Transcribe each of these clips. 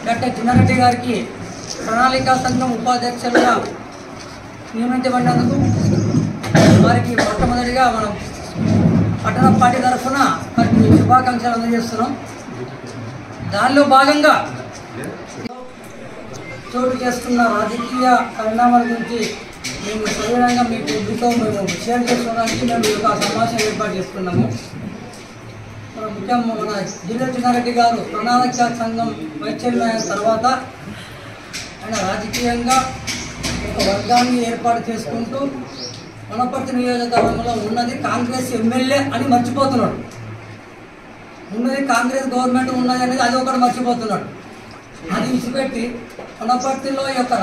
గట్ట చిన్నారెడ్డి గారికి ప్రణాళికా సంఘం ఉపాధ్యక్షులుగా నియమించబడినందుకు వారికి మొట్టమొదటిగా మనం పట్టణ పార్టీ తరఫున వారికి శుభాకాంక్షలు అందజేస్తున్నాం. దానిలో భాగంగా చోటు చేస్తున్న రాజకీయ పరిణామాల గురించి మేము సవివరంగా మీ బుద్ధితో మేము షేర్ చేసుకోవడానికి మేము ఈ యొక్క సమావేశం ఏర్పాటు చేస్తున్నాము. ముఖ్యంగా మన జిల్లా చిన్నారెడ్డి గారు ప్రణాళిక సంఘం వైస్ చైర్మన్ అయిన తర్వాత ఆయన రాజకీయంగా ఒక వర్గాన్ని ఏర్పాటు చేసుకుంటూ వనపర్తి నియోజకవర్గంలో ఉన్నది కాంగ్రెస్ ఎమ్మెల్యే అని మర్చిపోతున్నాడు. ఉన్నది కాంగ్రెస్ గవర్నమెంట్ ఉన్నది అనేది అది ఒకటి మర్చిపోతున్నాడు. అది విసిపెట్టి వనపర్తిలో ఈ యొక్క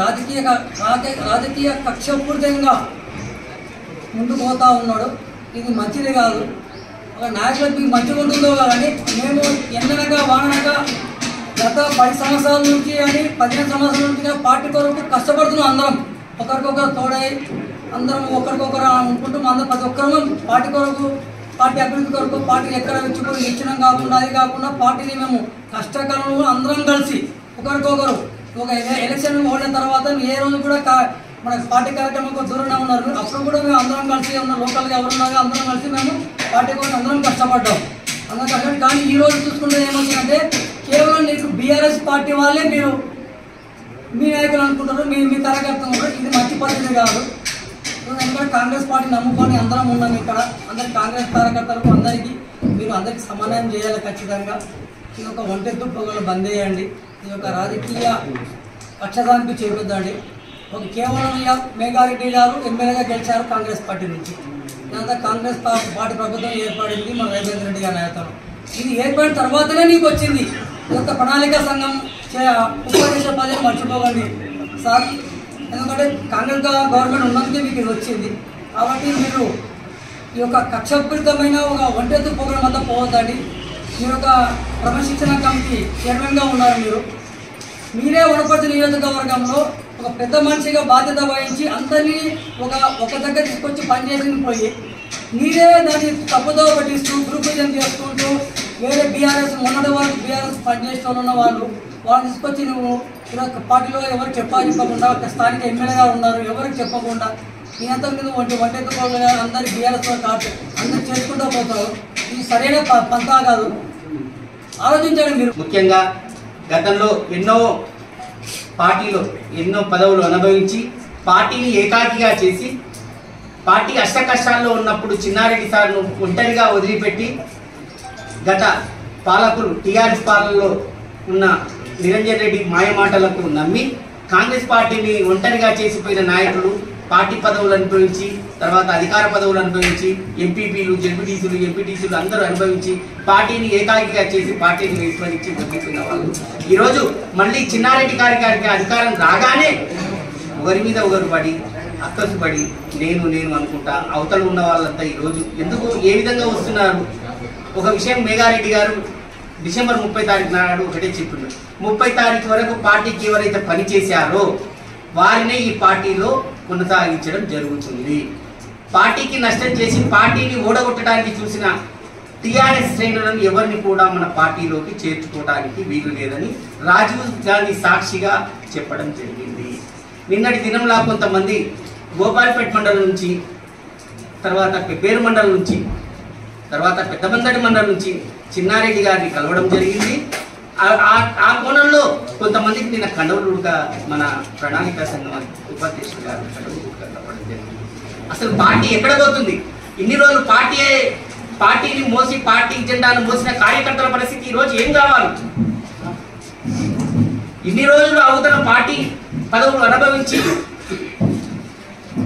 రాజకీయ కక్షపూరితంగా ముందుకు పోతూ ఉన్నాడు. ఇది మంచిది కాదు. ఒక నాయకులకు మీకు మంచిగా ఉంటుందో కానీ మేము ఎండనగా వాననగా గత 10 సంవత్సరాల నుంచి అని 15 సంవత్సరాల నుంచి పార్టీ కొరకు కష్టపడుతున్నాం. అందరం ఒకరికొకరు తోడై అందరం ఒకరికొకరు అనుకుంటూ అందరం ప్రతి ఒక్కరు పార్టీ కొరకు పార్టీ అభివృద్ధి కొరకు పార్టీని ఎక్కడ ఇచ్చుకొని ఇచ్చినాం కాకుండా అది కాకుండా పార్టీని మేము కష్టకాలంలో అందరం కలిసి ఒకరికొకరు ఒక ఎలక్షన్ ఓడిన తర్వాత ఏ రోజు కూడా మన పార్టీ కార్యక్రమంలో దూరంగా ఉన్నారు. అప్పుడు కూడా మేము అందరం కలిసి ఉన్న లోకల్గా ఎవరున్నారో అందరం కలిసి మేము పార్టీ కోసం అందరం కష్టపడ్డాం. అందరం కష్టపడి కానీ ఈ రోజు చూసుకుంటే ఏమవుతుందంటే కేవలం నీకు బీఆర్ఎస్ పార్టీ వాళ్ళే మీరు మీ నాయకులు అనుకుంటారు, మీ కార్యకర్తలు ఉంటారు. ఇది మంచి పద్ధతి కాదు. ఎందుకంటే కాంగ్రెస్ పార్టీ నమ్ముకొని అందరం ఉన్నాం. ఇక్కడ అందరికి కాంగ్రెస్ కార్యకర్తలకు అందరికీ సమాధానం చేయాలి. ఖచ్చితంగా ఇది ఒక ఒంటెత్తు పొగలు బంద్ చేయండి. ఇది ఒక రాజకీయ పక్షదానికి చేపద్దండి. ఒక కేవలం మేఘారెడ్డి గారు ఎమ్మెల్యేగా గెలిచారు కాంగ్రెస్ పార్టీ నుంచి. దాంతో కాంగ్రెస్ పార్టీ ప్రభుత్వం ఏర్పడింది మన రేవంత్ రెడ్డి గారి నాయకత్వం. ఇది ఏర్పడిన తర్వాతనే నీకు వచ్చింది ఈ యొక్క ప్రణాళిక సంఘం ఉపాధ్యక్ష పదవి మర్చిపోకండి సార్. ఎందుకంటే కాంగ్రెస్ గవర్నమెంట్ ఉన్నందుకే మీకు ఇది వచ్చింది. కాబట్టి మీరు ఈ యొక్క కక్షపూరితమైన ఒక ఒంటెత్తు ప్రోగ్రాం అంతా పోవద్దండి. మీరు ఒక క్రమశిక్షణ కమిటీ చైర్మన్గా ఉన్నారు. మీరే వనపర్తి నియోజకవర్గంలో ఒక పెద్ద మనిషిగా బాధ్యత వహించి అందరినీ ఒక దగ్గర తీసుకొచ్చి పనిచేసి పోయి మీరే దాన్ని తప్పుదో పట్టిస్తూ గ్రూపిజం చేసుకుంటూ వేరే బీఆర్ఎస్ మొన్నటి వరకు బీఆర్ఎస్ పనిచేస్తూ ఉన్న వాళ్ళని తీసుకొచ్చి నువ్వు పార్టీలో ఎవరికి చెప్పకుండా స్థానిక ఎమ్మెల్యేగా ఉన్నారు ఎవరికి చెప్పకుండా నీ అంతా మీద ఒంటెత్తుకోగా అందరి బీఆర్ఎస్లో కాదు అందరు చేసుకుంటూ పోతారు. ఇది సరైన పంతా కాదు. ఆలోచించండి మీరు. ముఖ్యంగా గతంలో ఎన్నో పార్టీలో ఎన్నో పదవులు అనుభవించి పార్టీని ఏకాకిగా చేసి పార్టీ అష్టకష్టాల్లో ఉన్నప్పుడు చిన్నారెడ్డి సార్ను ఒంటరిగా వదిలిపెట్టి గత పాలకులు టీఆర్ఎస్ పాలనలో ఉన్న నిరంజన్ రెడ్డి మాయమాటలకు నమ్మి కాంగ్రెస్ పార్టీని ఒంటరిగా చేసిపోయిన నాయకులు పార్టీ పదవులు అనుభవించి తర్వాత అధికార పదవులు అనుభవించి ఎంపీపీలు ఎంపీటీసీలు అందరూ అనుభవించి పార్టీని ఏకాకిగా చేసి పార్టీని విస్మరించి బతుకుతున్న వాళ్ళు ఈరోజు మళ్ళీ చిన్నారెడ్డి గారికి అధికారం రాగానే ఒకరి మీద ఒకరు పడి అక్కసుపడి నేను అనుకుంటా అవతల ఉన్న వాళ్ళంతా ఈరోజు ఎందుకు ఏ విధంగా వస్తున్నారు. ఒక విషయం మేఘారెడ్డి గారు డిసెంబర్ 30 తారీఖు నాడు ఒకటే చెప్తున్నారు. 30 తారీఖు వరకు పార్టీకి ఎవరైతే పనిచేశారో వారినే ఈ పార్టీలో కొనసాగించడం జరుగుతుంది. పార్టీకి నష్టం చేసి పార్టీని ఓడగొట్టడానికి చూసిన టీఆర్ఎస్ శ్రేణులను ఎవరిని కూడా మన పార్టీలోకి చేర్చుకోవడానికి వీలు లేదని రాజీవ్ గాంధీ సాక్షిగా చెప్పడం జరిగింది. నిన్నటి దినంలా కొంతమంది గోపాల్పేట మండలం నుంచి తర్వాత పేరు మండలం నుంచి తర్వాత పెద్దబందడి మండలం నుంచి చిన్నారెడ్డి గారిని కలవడం జరిగింది. ఆ కోణంలో కొంతమందికి నిన్న కండవలుగా మన ప్రణాళిక సంఘం ఉపాధ్యక్షుడు గారు కండవలుగా కలవడం జరిగింది. అసలు పార్టీ ఎక్కడ పోతుంది? ఇన్ని రోజులు పార్టీని మోసి పార్టీ జెండాను మోసిన కార్యకర్తల పరిస్థితి ఈరోజు ఏం కావాలి? ఇన్ని రోజులు అవతల పార్టీ పదవులు అనుభవించి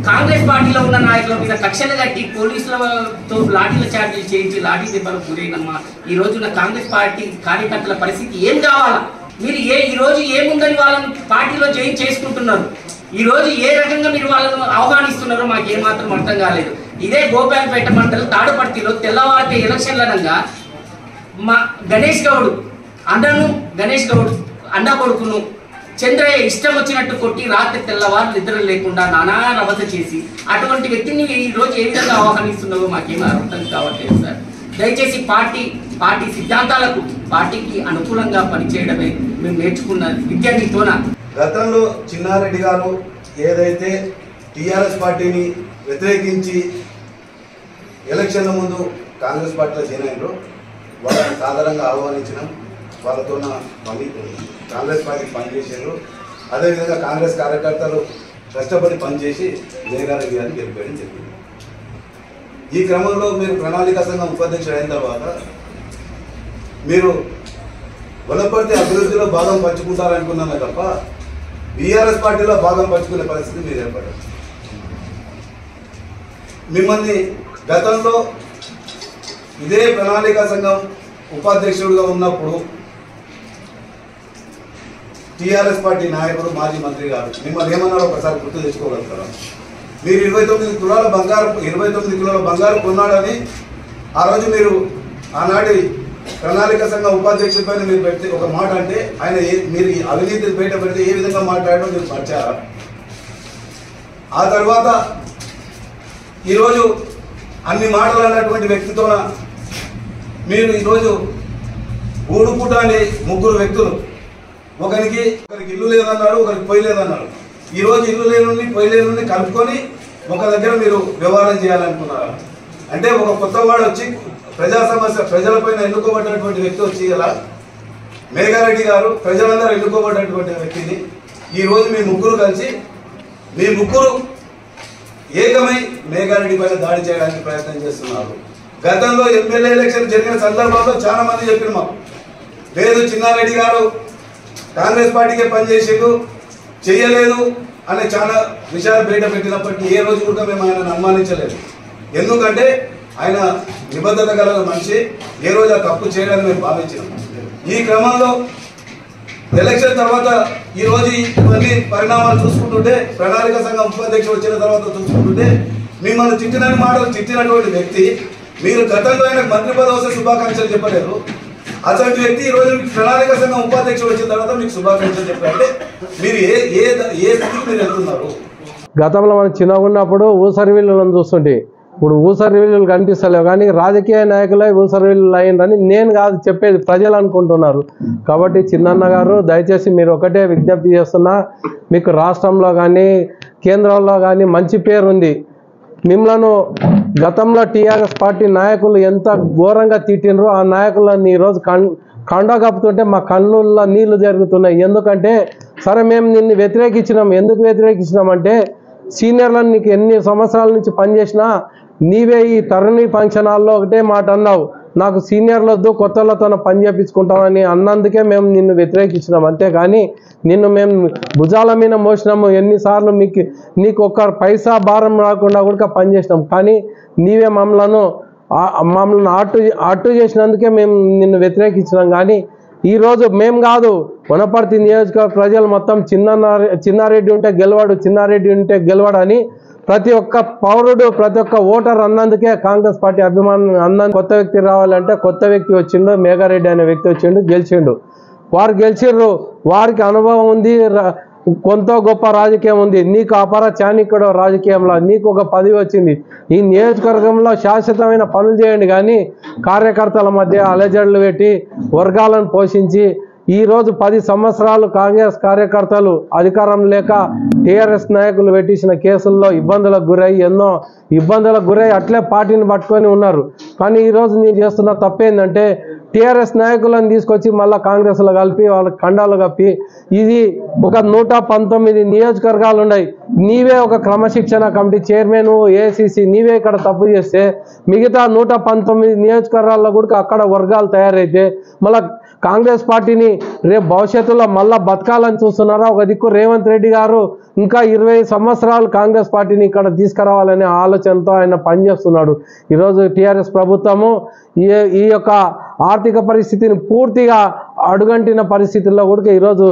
కాంగ్రెస్ పార్టీలో ఉన్న నాయకుల మీద కక్షలు కట్టి పోలీసులతో లాఠీల చార్జీలు చేయించి లాఠీ దెబ్బలు గురైనమ్మా ఈ రోజున కాంగ్రెస్ పార్టీ కార్యకర్తల పరిస్థితి ఏం కావాలా? మీరు ఈ రోజు ఏముందని వాళ్ళని పార్టీలో జాయిన్ చేసుకుంటున్నారు? ఈ రోజు ఏ రకంగా మీరు వాళ్ళను ఆహ్వానిస్తున్నారో మాకు ఏమాత్రం అర్థం కాలేదు. ఇదే గోపాల్పేట మండలం తాడుపర్తిలో తెల్లవారి ఎలక్షన్ల రంగా మా గణేష్ గౌడ్ అన్న కొడుకును చంద్రయ్య ఇష్టం వచ్చినట్టు కొట్టి రాత్రి తెల్లవారు నిద్ర లేకుండా నానా రభస చేసి అటువంటి వ్యక్తిని ఈ రోజు ఏ విధంగా ఆహ్వానిస్తున్నారో మాకేమీ అర్థం కావట్లేదు సార్. దయచేసి పార్టీ పార్టీ సిద్ధాంతాలకు పార్టీకి అనుకూలంగా పనిచేయడమే మేము నేర్చుకున్న విద్య నీతోన. గతంలో చిన్నారెడ్డి గారు ఏదైతే టీఆర్ఎస్ పార్టీని వ్యతిరేకించి ఎలక్షన్ల ముందు కాంగ్రెస్ పార్టీలో చేరారో వాళ్ళని సాధారణంగా ఆహ్వానించడం, వాళ్ళతో కాంగ్రెస్ పార్టీకి పనిచేసారు. అదేవిధంగా కాంగ్రెస్ కార్యకర్తలు కష్టపడి పనిచేసి జయగారెడ్డి గారిని గెలిపేయడం జరిగింది. ఈ క్రమంలో మీరు ప్రణాళిక సంఘం ఉపాధ్యక్షుడు అయిన తర్వాత మీరు వనపర్తి అభివృద్ధిలో భాగం పంచుకుంటారనుకున్నామే తప్ప బీఆర్ఎస్ పార్టీలో భాగం పంచుకునే పరిస్థితి మీరు ఏర్పడారు. మిమ్మల్ని గతంలో ఇదే ప్రణాళిక సంఘం ఉపాధ్యక్షుడిగా ఉన్నప్పుడు టీఆర్ఎస్ పార్టీ నాయకుడు మాజీ మంత్రి గారు మిమ్మల్ని ఏమన్నారో ఒకసారి గుర్తు తెచ్చుకోగలుగుతారా? మీరు 29 కిలోల బంగారు కొన్నాడని ఆ రోజు మీరు ఆనాటి ప్రణాళిక సంఘం ఉపాధ్యక్షుడి పైన మీరు పెడితే ఒక మాట అంటే ఆయన మీరు అవినీతిని బయట పెడితే ఏ విధంగా మాట్లాడడం మీరు మర్చారా? ఆ తర్వాత ఈరోజు అన్ని మాటలు అన్నటువంటి వ్యక్తితో మీరు ఈరోజు ఊడుపుట అనే 3 వ్యక్తులు, ఒకరికి ఇల్లు లేదన్నాడు, ఒకరికి పొయ్యి లేదన్నాడు. ఈరోజు ఇల్లు లేనుండి పొయ్యి లేనుండి కలుపుకొని ఒక దగ్గర మీరు వ్యవహారం చేయాలనుకున్నారు. అంటే ఒక కొత్తవాడు వచ్చి ప్రజా సమస్య ప్రజలపైన ఎన్నుకోబడినటువంటి వ్యక్తి వచ్చి ఇలా మేఘారెడ్డి గారు ప్రజలందరూ ఎన్నుకోబడినటువంటి వ్యక్తిని ఈరోజు మీ ముగ్గురు కలిసి మీ ముగ్గురు ఏకమై మేఘారెడ్డి పైన దాడి చేయడానికి ప్రయత్నం చేస్తున్నారు. గతంలో ఎమ్మెల్యే ఎలక్షన్ జరిగిన సందర్భంలో చాలా మంది చెప్పిన మాకు లేదు చిన్నారెడ్డి గారు కాంగ్రెస్ పార్టీకే పనిచేసిండు చేయలేదు అనే చాలా విషయాలు బయట పెట్టినప్పటికీ ఏ రోజు కూడా మేము ఆయనను అనుమానించలేదు. ఎందుకంటే ఆయన నిబద్ధత గల మనిషి, ఏ రోజు ఆ తప్పు చేయడానికి మేము భావించినాం. ఈ క్రమంలో ఎలక్షన్ తర్వాత ఈరోజు ఇవన్నీ పరిణామాలు చూసుకుంటుంటే ప్రణాళిక సంఘం ఉపాధ్యక్షుడు వచ్చిన తర్వాత చూసుకుంటుంటే మిమ్మల్ని తిట్టినని మాటలు తిట్టినటువంటి వ్యక్తి మీరు గతంలో ఆయనకు మంత్రి పదవి వస్తే శుభాకాంక్షలు చెప్పలేదు. అటువంటి వ్యక్తి ఈరోజు ప్రణాళిక సంఘం ఉపాధ్యక్షుడు వచ్చిన తర్వాత మీకు శుభాకాంక్షలు చెప్పారంటే మీరు ఏ స్థితికి మీరు వెళ్తున్నారు? గతంలో మనం చిన్నగా ఉన్నప్పుడు ఊసరివిల్లులను చూస్తుంటే ఇప్పుడు ఊసరివిల్లులు కనిపిస్తలేవు, కానీ రాజకీయ నాయకులే ఊసరివిల్లులు అయ్యిందని నేను కాదు చెప్పేది, ప్రజలు అనుకుంటున్నారు. కాబట్టి చిన్నన్న గారు దయచేసి మీరు ఒకటే విజ్ఞప్తి చేస్తున్నా, మీకు రాష్ట్రంలో కానీ కేంద్రంలో కానీ మంచి పేరు ఉంది. మిమ్మల్ని గతంలో టీఆర్ఎస్ పార్టీ నాయకులు ఎంత ఘోరంగా తిట్టినరో ఆ నాయకులను ఈరోజు కండ కప్పుతుంటే మా కళ్ళల్లో నీళ్లు జరుగుతున్నాయి. ఎందుకంటే సరే మేము నిన్ను వ్యతిరేకించినాం. ఎందుకు వ్యతిరేకించినామంటే సీనియర్లను నీకు ఎన్ని సంవత్సరాల నుంచి పనిచేసినా నీవే ఈ తరుణి ఫంక్షన్ హాల్లో ఒకటే మాట అన్నావు, నాకు సీనియర్లు వద్దు కొత్తలతో పని చేయించుకుంటామని అన్నందుకే మేము నిన్ను వ్యతిరేకించినాం. అంతేగాని నిన్ను మేము భుజాల మీద మోసినాము. ఎన్నిసార్లు నీకు ఒక్క పైసా భారం రాకుండా కూడా పనిచేసినాం. కానీ నీవే మమ్మల్ని అట్టు చేసినందుకే మేము నిన్ను వ్యతిరేకించినాం. కానీ ఈరోజు మేము కాదు, వనపర్తి నియోజకవర్గ ప్రజలు మొత్తం చిన్నారెడ్డి ఉంటే గెలవాడు, చిన్నారెడ్డి ఉంటే గెలవాడు అని ప్రతి ఒక్క పౌరుడు ప్రతి ఒక్క ఓటర్ అన్నందుకే కాంగ్రెస్ పార్టీ అభిమానం అన్నందుకు కొత్త వ్యక్తి రావాలంటే కొత్త వ్యక్తి వచ్చిండు, మేఘారెడ్డి అనే వ్యక్తి వచ్చిండు, గెలిచిండు. వారు గెలిచిర్రు, వారికి అనుభవం ఉంది, కొంత గొప్ప రాజకీయం ఉంది. నీకు అపర చాణిక్యుడు రాజకీయంలో నీకు ఒక పదవి వచ్చింది. ఈ నియోజకవర్గంలో శాశ్వతమైన పనులు చేయండి, కానీ కార్యకర్తల మధ్య అలజడులు పెట్టి వర్గాలను పోషించి ఈరోజు 10 సంవత్సరాలు కాంగ్రెస్ కార్యకర్తలు అధికారం లేక టీఆర్ఎస్ నాయకులు పెట్టించిన కేసుల్లో ఎన్నో ఇబ్బందులకు గురై అట్లే పార్టీని పట్టుకొని ఉన్నారు. కానీ ఈరోజు నేను చేస్తున్న తప్పేందంటే టీఆర్ఎస్ నాయకులను తీసుకొచ్చి మళ్ళీ కాంగ్రెస్లో కలిపి వాళ్ళకి కండాలు కప్పి ఇది ఒక 119 నియోజకవర్గాలు ఉన్నాయి. నీవే ఒక క్రమశిక్షణ కమిటీ చైర్మన్, ఏఐసిసి నీవే ఇక్కడ తప్పు చేస్తే మిగతా 119 నియోజకవర్గాల్లో కూడా అక్కడ వర్గాలు తయారైతే మళ్ళీ కాంగ్రెస్ పార్టీని రేపు భవిష్యత్తులో మళ్ళా బతకాలని చూస్తున్నారా? ఒక దిక్కు రేవంత్ రెడ్డి గారు ఇంకా 20 సంవత్సరాలు కాంగ్రెస్ పార్టీని ఇక్కడ తీసుకురావాలనే ఆలోచనతో ఆయన పనిచేస్తున్నాడు. ఈరోజు టీఆర్ఎస్ ప్రభుత్వము ఈ యొక్క ఆర్థిక పరిస్థితిని పూర్తిగా అడుగంటిన పరిస్థితుల్లో కూడా ఈరోజు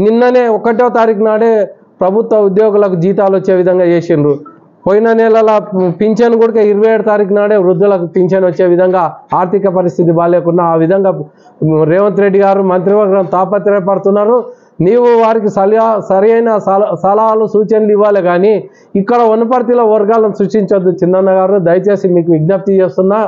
నిన్ననే 1వ తారీఖు నాడే ప్రభుత్వ ఉద్యోగులకు జీతాలు వచ్చే విధంగా చేసిండ్రు. పోయిన నెలల పింఛన్ కూడా 27వ తారీఖు నాడే వృద్ధులకు పింఛన్ వచ్చే విధంగా ఆర్థిక పరిస్థితి బాగాలేకున్నా ఆ విధంగా రేవంత్ రెడ్డి గారు మంత్రివర్గం తాపత్రయపడుతున్నారు. నీవు వారికి సరైన సలహాలు సూచనలు ఇవ్వాలి, కానీ ఇక్కడ వనపర్తిలో వర్గాలను సృష్టించొద్దు. చిన్నన్న గారు దయచేసి మీకు విజ్ఞప్తి చేస్తున్నా.